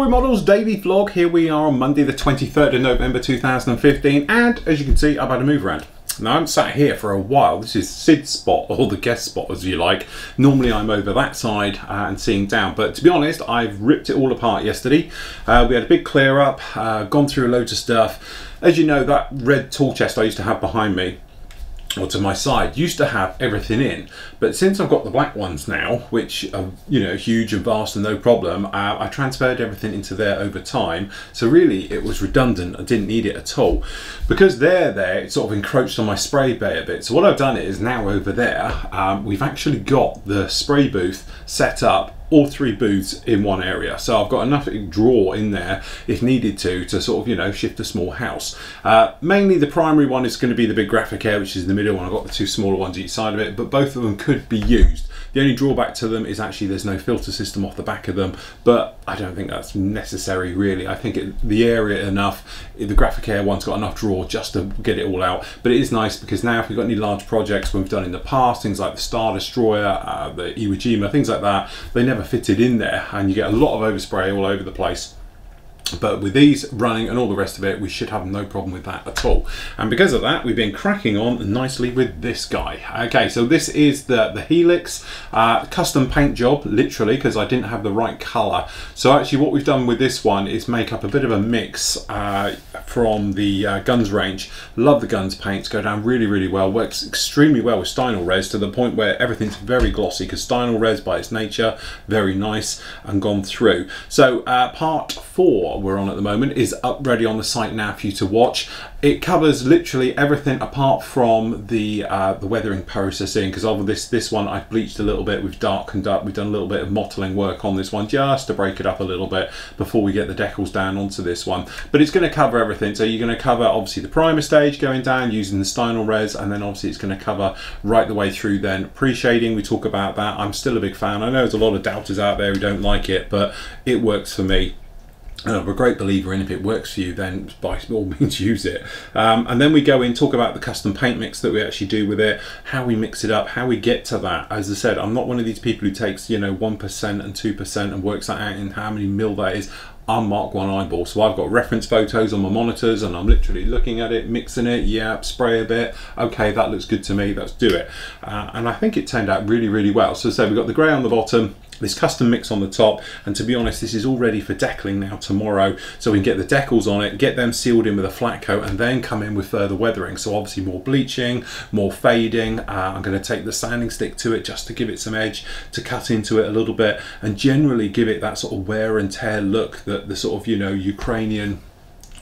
Flory Models daily vlog. Here we are on Monday the 23rd of November 2015, and as you can see, I've had a move around. Now I'm sat here for a while. This is Sid's spot, or the guest spot as you like. Normally I'm over that side and seeing down, but to be honest, I've ripped it all apart yesterday. We had a big clear up, gone through loads of stuff. As you know, that red tool chest I used to have behind me, or to my side, used to have everything in, but since I've got the black ones now, which are, you know, huge and vast and no problem, I transferred everything into there over time. So really it was redundant. I didn't need it at all. Because they're there, it sort of encroached on my spray bay a bit. So what I've done is now over there, we've actually got the spray booth set up, all three booths in one area, so I've got enough drawer in there if needed to sort of, you know, shift a small house. Mainly the primary one is going to be the big graphic air, which is the middle one. I've got the two smaller ones each side of it, but both of them could be used. The only drawback to them is actually there's no filter system off the back of them, but I don't think that's necessary really. I think the area enough, the graphic air one's got enough drawer just to get it all out. But it is nice because now if we've got any large projects we've done in the past, things like the Star Destroyer, the Iwo Jima, things like that, they never fitted in there and you get a lot of overspray all over the place. But with these running and all the rest of it, we should have no problem with that at all. And because of that, we've been cracking on nicely with this guy. Okay, so this is the Helix custom paint job, literally, because I didn't have the right color. So actually what we've done with this one is make up a bit of a mix from the Guns range. Love the Guns paints, go down really, really well. Works extremely well with Stynylrez res to the point where everything's very glossy, because Stynylrez res by its nature, very nice and gone through. So part 4 we're on at the moment is up ready on the site now for you to watch. It covers literally everything apart from the weathering processing, because of this one I've bleached a little bit, we've darkened up, we've done a little bit of mottling work on this one just to break it up a little bit before we get the decals down onto this one. But it's going to cover everything. So you're going to cover obviously the primer stage going down using the Stynylrez res, and then obviously it's going to cover right the way through then pre-shading. We talk about that. I'm still a big fan. I know there's a lot of doubters out there who don't like it, but it works for me. I'm a great believer in, if it works for you, then by all means use it. And then we go in, talk about the custom paint mix that we actually do with it, how we mix it up, how we get to that. As I said, I'm not one of these people who takes, you know, 1% and 2% and works that out in how many mil that is. I'm Mark One Eyeball, so I've got reference photos on my monitors and I'm literally looking at it, mixing it, yeah, spray a bit, okay, that looks good to me, let's do it. And I think it turned out really, really well. So we've got the grey on the bottom, this custom mix on the top, and to be honest, this is all ready for decaling now tomorrow, so we can get the decals on it, get them sealed in with a flat coat, and then come in with further weathering. So obviously more bleaching, more fading. I'm going to take the sanding stick to it just to give it some edge, to cut into it a little bit, and generally give it that sort of wear and tear look that the sort of, you know, Ukrainian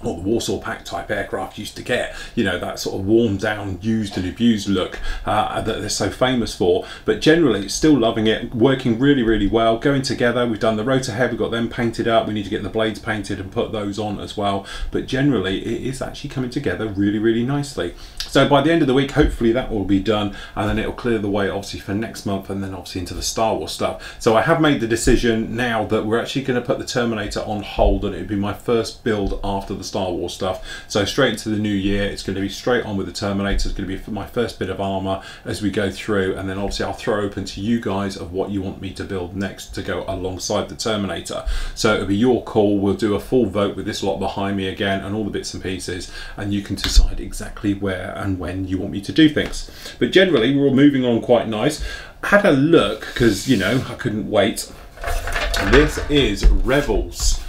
or the Warsaw Pact type aircraft used to get, you know, that sort of warmed down, used and abused look that they're so famous for. But generally still loving it, working really, really well, going together. We've done the rotor head, we've got them painted up, we need to get the blades painted and put those on as well. But generally it is actually coming together really, really nicely. So by the end of the week, hopefully that will be done, and then it'll clear the way obviously for next month, and then obviously into the Star Wars stuff. So I have made the decision now that we're actually going to put the Terminator on hold, and it would be my first build after the Star Wars stuff. So straight into the new year, it's going to be straight on with the Terminator. It's going to be my first bit of armor as we go through, and then obviously I'll throw open to you guys of what you want me to build next to go alongside the Terminator. So it'll be your call. We'll do a full vote with this lot behind me again and all the bits and pieces, and you can decide exactly where and when you want me to do things. But generally we're all moving on quite nice. I had a look because, you know, I couldn't wait. This is Rebels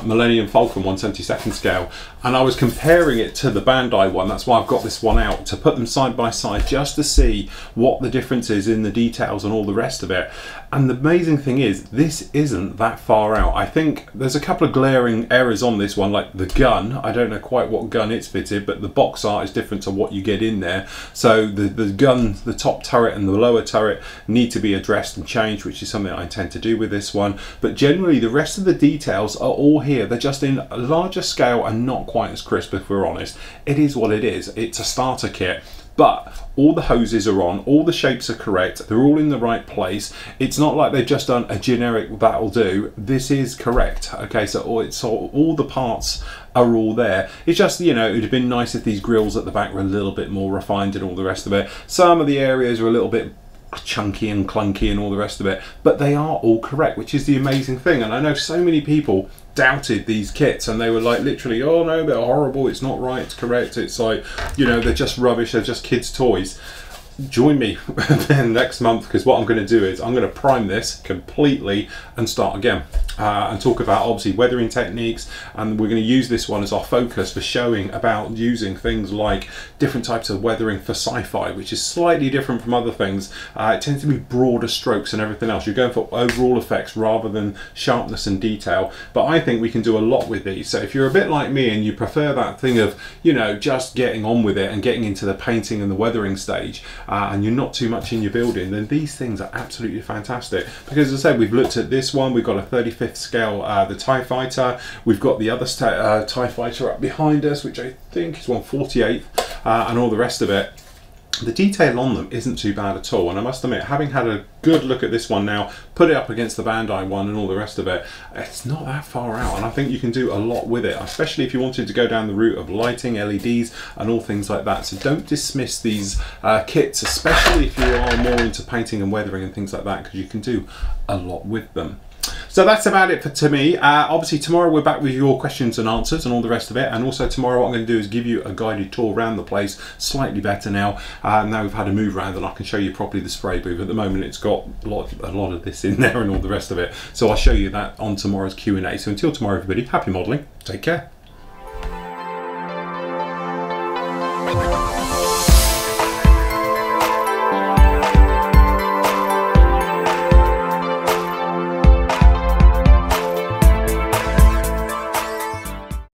Millennium Falcon 1/72nd scale, and I was comparing it to the Bandai one. That's why I've got this one out, to put them side by side just to see what the difference is in the details and all the rest of it. And the amazing thing is, this isn't that far out. I think there's a couple of glaring errors on this one, like the gun. I don't know quite what gun it's fitted, but the box art is different to what you get in there. So the gun, the top turret and the lower turret need to be addressed and changed, which is something I intend to do with this one. But generally the rest of the details are all here. They're just in a larger scale and not quite as crisp, if we're honest. It is what it is. It's a starter kit. But all the hoses are on, all the shapes are correct, they're all in the right place. It's not like they've just done a generic that'll do. This is correct. Okay, so all the parts are all there. It's just, you know, it would have been nice if these grills at the back were a little bit more refined and all the rest of it. Some of the areas are a little bit chunky and clunky and all the rest of it, but they are all correct, which is the amazing thing. And I know so many people doubted these kits and they were like literally, oh no, they're horrible, it's not right, it's correct, it's like, you know, they're just rubbish, they're just kids' toys. Join me next month, because what I'm going to do is I'm going to prime this completely and start again and talk about obviously weathering techniques, and we're going to use this one as our focus for showing about using things like different types of weathering for sci-fi, which is slightly different from other things. It tends to be broader strokes and everything else. You're going for overall effects rather than sharpness and detail, but I think we can do a lot with these. So if you're a bit like me and you prefer that thing of, you know, just getting on with it and getting into the painting and the weathering stage, and you're not too much in your building, then these things are absolutely fantastic. Because as I said, we've looked at this one, we've got a 35th scale, the TIE Fighter, we've got the other TIE Fighter up behind us, which I think is 1/48th, and all the rest of it. The detail on them isn't too bad at all, and I must admit, having had a good look at this one now, put it up against the Bandai one and all the rest of it, it's not that far out, and I think you can do a lot with it, especially if you wanted to go down the route of lighting, LEDs and all things like that. So don't dismiss these kits, especially if you are more into painting and weathering and things like that, because you can do a lot with them. So that's about it for me. Obviously tomorrow we're back with your questions and answers and all the rest of it, and also tomorrow what I'm going to do is give you a guided tour around the place, slightly better now. Now we've had a move around and I can show you properly the spray booth. At the moment it's got a lot of this in there and all the rest of it, so I'll show you that on tomorrow's Q&A. So until tomorrow everybody, happy modelling, take care.